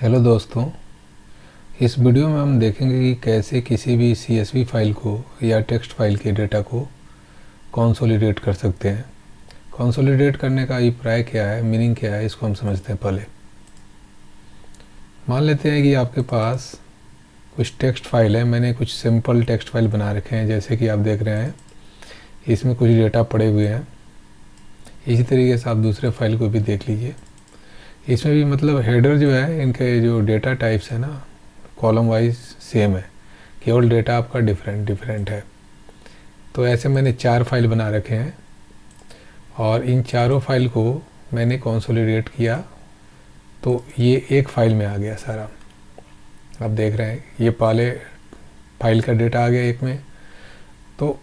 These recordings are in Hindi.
हेलो दोस्तों, इस वीडियो में हम देखेंगे कि कैसे किसी भी CSV फाइल को या टेक्स्ट फाइल के डेटा को कंसोलिडेट कर सकते हैं। कंसोलिडेट करने का अभिप्राय क्या है, मीनिंग क्या है, इसको हम समझते हैं। पहले मान लेते हैं कि आपके पास कुछ टेक्स्ट फाइल है। मैंने कुछ सिंपल टेक्स्ट फाइल बना रखे हैं, जैसे कि आप देख रहे हैं इसमें कुछ डेटा पड़े हुए हैं। इसी तरीके से आप दूसरे फाइल को भी देख लीजिए। इसमें भी मतलब हेडर जो है, इनके जो डेटा टाइप्स है ना, कॉलम वाइज सेम है, केवल डेटा आपका डिफरेंट है। तो ऐसे मैंने 4 फाइल बना रखे हैं और इन चारों फाइल को मैंने कंसोलिडेट किया तो ये एक फाइल में आ गया सारा। आप देख रहे हैं ये पहले फाइल का डेटा आ गया एक में। तो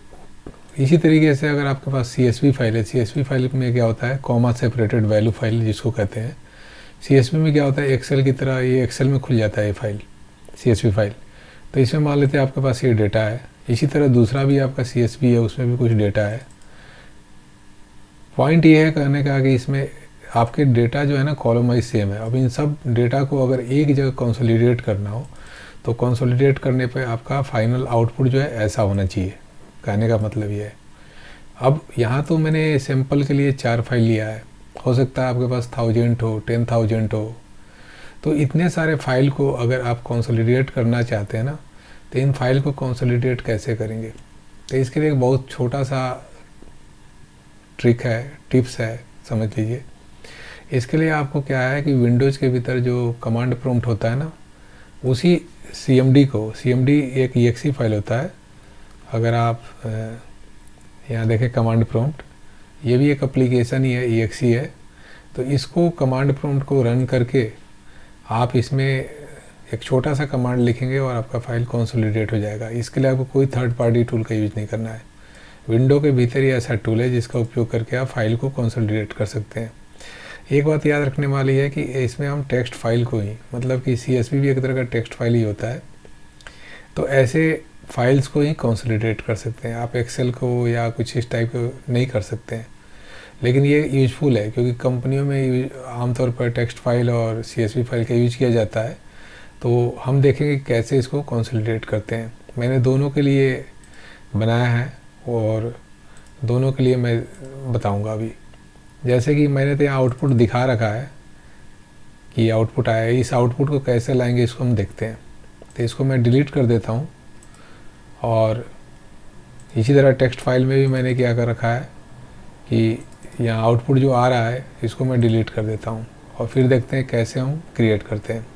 इसी तरीके से अगर आपके पास CSV फाइल है, CSV फाइल में क्या होता है, कॉमा सेपरेटेड वैल्यू फाइल जिसको कहते हैं। CSV में क्या होता है, एक्सेल की तरह ये एक्सेल में खुल जाता है ये फाइल, CSV फाइल। तो इसमें मान लेते हैं आपके पास ये डेटा है। इसी तरह दूसरा भी आपका CSV है, उसमें भी कुछ डेटा है। पॉइंट ये है कहने का कि इसमें आपके डेटा जो है ना, कॉलम वाइज सेम है। अब इन सब डेटा को अगर एक जगह कंसोलिडेट करना हो तो कंसोलिडेट करने पे आपका फाइनल आउटपुट जो है ऐसा होना चाहिए। कहने का मतलब ये है। अब यहाँ तो मैंने सैम्पल के लिए 4 फाइल लिया है, हो सकता है आपके पास 1000 हो, 10,000 हो। तो इतने सारे फाइल को अगर आप कंसोलिडेट करना चाहते हैं ना, तो इन फाइल को कंसोलिडेट कैसे करेंगे। तो इसके लिए एक बहुत छोटा सा ट्रिक है, टिप्स है, समझ लीजिए। इसके लिए आपको क्या है कि विंडोज़ के भीतर जो कमांड प्रॉम्प्ट होता है ना, उसी CMD एक exe फाइल होता है। अगर आप यहाँ देखें कमांड प्रॉम्प्ट, ये भी एक एप्लीकेशन ही है, exe है। तो इसको कमांड प्रॉम्प्ट को रन करके आप इसमें एक छोटा सा कमांड लिखेंगे और आपका फाइल कंसोलिडेट हो जाएगा। इसके लिए आपको कोई थर्ड पार्टी टूल का यूज़ नहीं करना है। विंडो के भीतर ही ऐसा टूल है जिसका उपयोग करके आप फाइल को कंसोलिडेट कर सकते हैं। एक बात याद रखने वाली है कि इसमें हम टेक्स्ट फाइल को ही, मतलब कि CSV भी एक तरह का टेक्स्ट फाइल ही होता है, तो ऐसे फाइल्स को ही कंसोलिडेट कर सकते हैं। आप एक्सेल को या कुछ इस टाइप को नहीं कर सकते हैं। लेकिन ये यूजफुल है क्योंकि कंपनियों में आमतौर पर टेक्स्ट फाइल और CSV फाइल का यूज किया जाता है। तो हम देखेंगे कैसे इसको कंसोलिडेट करते हैं। मैंने दोनों के लिए बनाया है और दोनों के लिए मैं बताऊंगा अभी। जैसे कि मैंने तो यहाँ आउटपुट दिखा रखा है कि आउटपुट आया है। इस आउटपुट को कैसे लाएंगे इसको हम देखते हैं। तो इसको मैं डिलीट कर देता हूँ और इसी तरह टेक्स्ट फाइल में भी मैंने क्या कर रखा है कि यहाँ आउटपुट जो आ रहा है इसको मैं डिलीट कर देता हूँ और फिर देखते हैं कैसे हम क्रिएट करते हैं।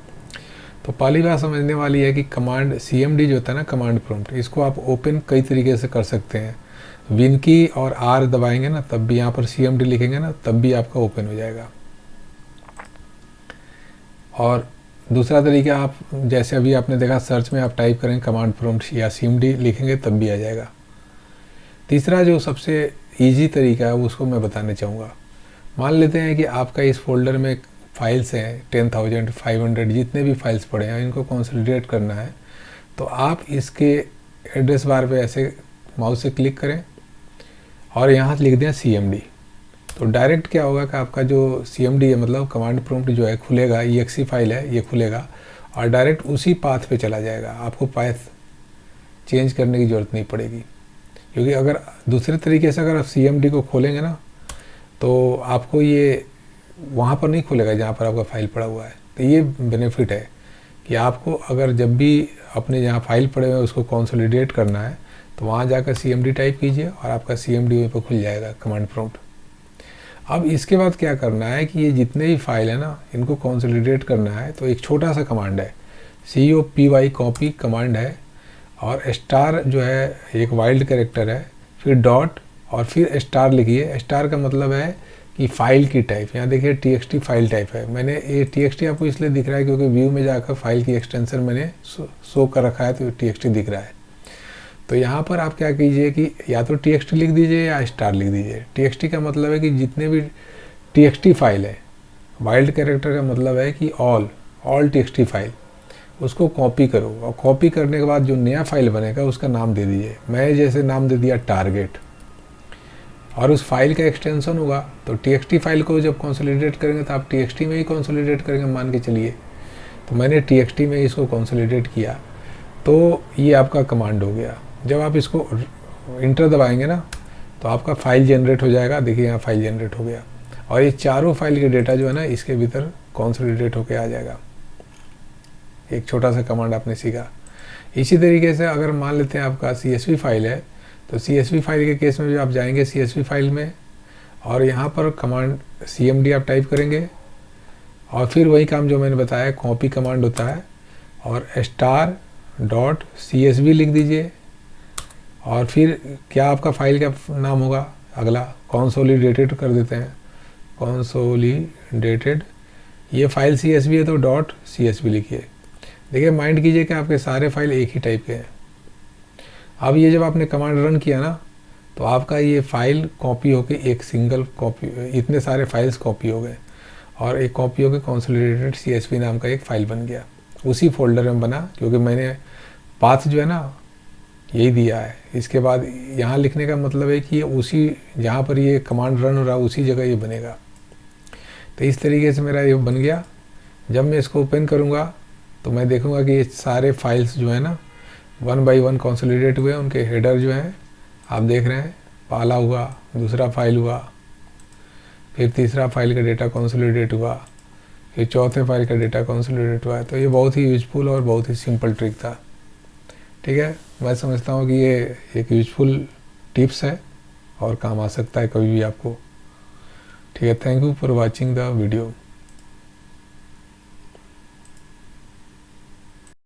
तो पहली बात समझने वाली है कि कमांड CMD जो होता है ना, कमांड प्रॉम्प्ट, इसको आप ओपन कई तरीके से कर सकते हैं। विन की और R दबाएंगे ना, तब भी यहाँ पर CMD लिखेंगे ना, तब भी आपका ओपन हो जाएगा। और दूसरा तरीका, आप जैसे अभी आपने देखा सर्च में आप टाइप करेंगे कमांड प्रॉम्प्ट या CMD लिखेंगे तब भी आ जाएगा। तीसरा जो सबसे ईजी तरीका है उसको मैं बताना चाहूँगा। मान लेते हैं कि आपका इस फोल्डर में फाइल्स हैं 10,000, 500, जितने भी फाइल्स पड़े हैं, इनको कंसोलिडेट करना है। तो आप इसके एड्रेस बार पे ऐसे माउस से क्लिक करें और यहाँ लिख दें CMD। तो डायरेक्ट क्या होगा कि आपका जो CMD है, मतलब कमांड प्रॉम्प्ट जो है, खुलेगा। exe फाइल है, ये खुलेगा और डायरेक्ट उसी पाथ पे चला जाएगा। आपको पाथ चेंज करने की ज़रूरत नहीं पड़ेगी, क्योंकि अगर दूसरे तरीके से अगर आप CMD को खोलेंगे ना, तो आपको ये वहाँ पर नहीं खुलेगा जहाँ पर आपका फाइल पड़ा हुआ है। तो ये बेनिफिट है कि आपको अगर जब भी अपने जहाँ फाइल पड़े हुए हैं उसको कंसोलिडेट करना है तो वहाँ जाकर CMD टाइप कीजिए और आपका CMD वहीं पर खुल जाएगा, कमांड प्रॉम्प्ट। अब इसके बाद क्या करना है कि ये जितने भी फाइल है ना, इनको कंसोलिडेट करना है। तो एक छोटा सा कमांड है, COPY कॉपी कमांड है, और स्टार जो है एक वाइल्ड कैरेक्टर है, फिर डॉट और फिर स्टार लिखिए। स्टार का मतलब है कि फाइल की टाइप। यहाँ देखिए TXT फाइल टाइप है। मैंने ये TXT आपको इसलिए दिख रहा है क्योंकि व्यू में जाकर फाइल की एक्सटेंशन मैंने शो कर रखा है, तो TXT दिख रहा है। तो यहाँ पर आप क्या कीजिए कि या तो TXT लिख दीजिए या स्टार लिख दीजिए। TXT का मतलब है कि जितने भी TXT फाइल है, वाइल्ड कैरेक्टर का मतलब है कि ऑल TXT फाइल, उसको कॉपी करो और कॉपी करने के बाद जो नया फाइल बनेगा उसका नाम दे दीजिए। मैं जैसे नाम दे दिया टारगेट, और उस फाइल का एक्सटेंशन होगा। तो TXT फाइल को जब कंसोलिडेट करेंगे तो आप TXT में ही कंसोलिडेट करेंगे, मान के चलिए। तो मैंने txt में इसको कंसोलिडेट किया, तो ये आपका कमांड हो गया। जब आप इसको इंटर दबाएंगे ना तो आपका फाइल जनरेट हो जाएगा। देखिए यहाँ फाइल जनरेट हो गया और ये चारों फाइल के डेटा जो है ना इसके भीतर कंसोलिडेट होके आ जाएगा। एक छोटा सा कमांड आपने सीखा। इसी तरीके से अगर मान लेते हैं आपका CSV फाइल है, तो CSV फाइल के केस में भी आप जाएंगे CSV फाइल में और यहाँ पर कमांड CMD आप टाइप करेंगे और फिर वही काम जो मैंने बताया कॉपी कमांड होता है और star.csv लिख दीजिए और फिर क्या आपका फाइल का नाम होगा अगला, कंसोलिडेटेड कर देते हैं, कंसोलिडेटेड। ये फाइल CSV है तो .csv लिखिए। देखिए माइंड कीजिए कि आपके सारे फाइल एक ही टाइप के हैं। अब ये जब आपने कमांड रन किया ना तो आपका ये फाइल कॉपी होके एक सिंगल कॉपी, इतने सारे फाइल्स कॉपी हो गए और एक कॉपी होके कंसोलिडेटेड CSV नाम का एक फ़ाइल बन गया। उसी फोल्डर में बना क्योंकि मैंने पाथ जो है ना यही दिया है। इसके बाद यहाँ लिखने का मतलब है कि ये उसी जहाँ पर ये कमांड रन हो रहा है उसी जगह ये बनेगा। तो इस तरीके से मेरा ये बन गया। जब मैं इसको ओपन करूँगा तो मैं देखूँगा कि ये सारे फाइल्स जो है ना 1 बाई 1 कंसोलिडेट हुए। उनके हेडर जो हैं आप देख रहे हैं, पहला हुआ, दूसरा फाइल हुआ, फिर तीसरा फाइल का डेटा कंसोलिडेट हुआ, फिर चौथे फाइल का डेटा कंसोलिडेट हुआ है। तो ये बहुत ही यूजफुल और बहुत ही सिंपल ट्रिक था। ठीक है, मैं समझता हूँ कि ये एक यूजफुल टिप्स है और काम आ सकता है कभी भी आपको। ठीक है, thank you for watching the video.